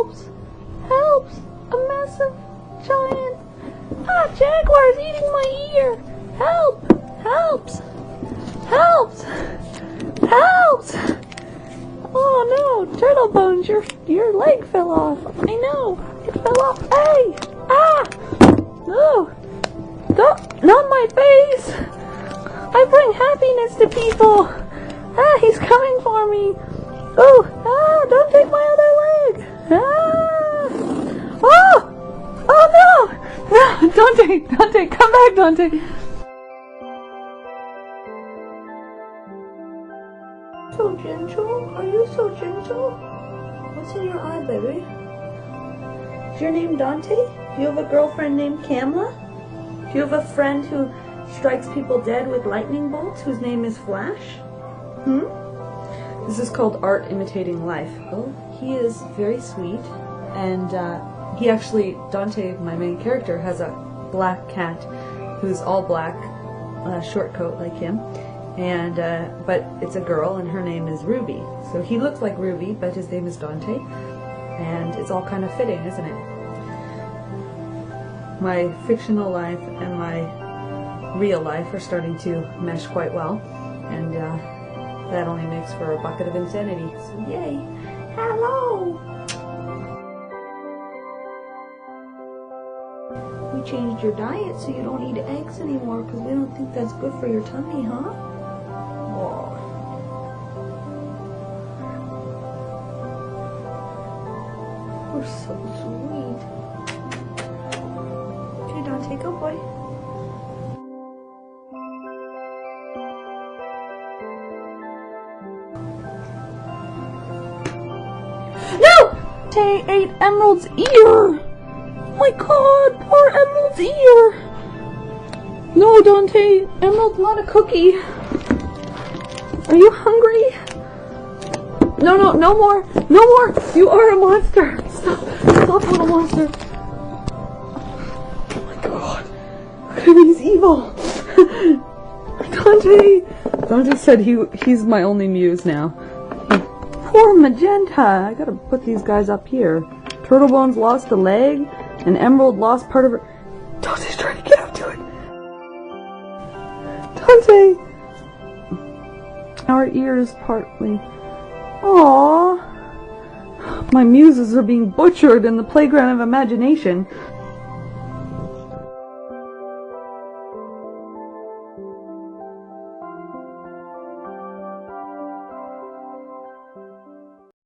Helps! Helps! A massive giant jaguar is eating my ear! Help! Helps! Helps! Helps! Oh no, Turtle Bones, your leg fell off. I know, it fell off. Hey! Ah! No! Don't, not my face! I bring happiness to people! Ah, he's coming for me! Oh! Ah! Don't take my other leg! Ah! Oh! Oh no! No! Dante! Come back, Dante! So gentle? Are you so gentle? What's in your eye, baby? Is your name Dante? Do you have a girlfriend named Kamla? Do you have a friend who strikes people dead with lightning bolts whose name is Flash? This is called art imitating life. Oh, he is very sweet, and he actually, Dante, my main character, has a black cat who's all black, short coat like him. And but it's a girl, and her name is Ruby. So he looks like Ruby, but his name is Dante, and it's all kind of fitting, isn't it? My fictional life and my real life are starting to mesh quite well, and that only makes for a bucket of insanity. So yay! Hello! We changed your diet so you don't eat eggs anymore because we don't think that's good for your tummy, huh? You're so sweet. Okay, Dante, go boy. No! Dante ate Emerald's ear! My god, poor Emerald's ear! No, Dante, Emerald's not a cookie. Are you hungry? No, no more! No more! You are a monster! Stop, little monster! Oh my god! Look at him, he's evil! Dante said he's my only muse now. Poor Magenta! I gotta put these guys up here. Turtlebones lost a leg, and Emerald lost part of her... Dante's trying to get up to it! Dante! Our ears partly... Aww. My muses are being butchered in the playground of imagination.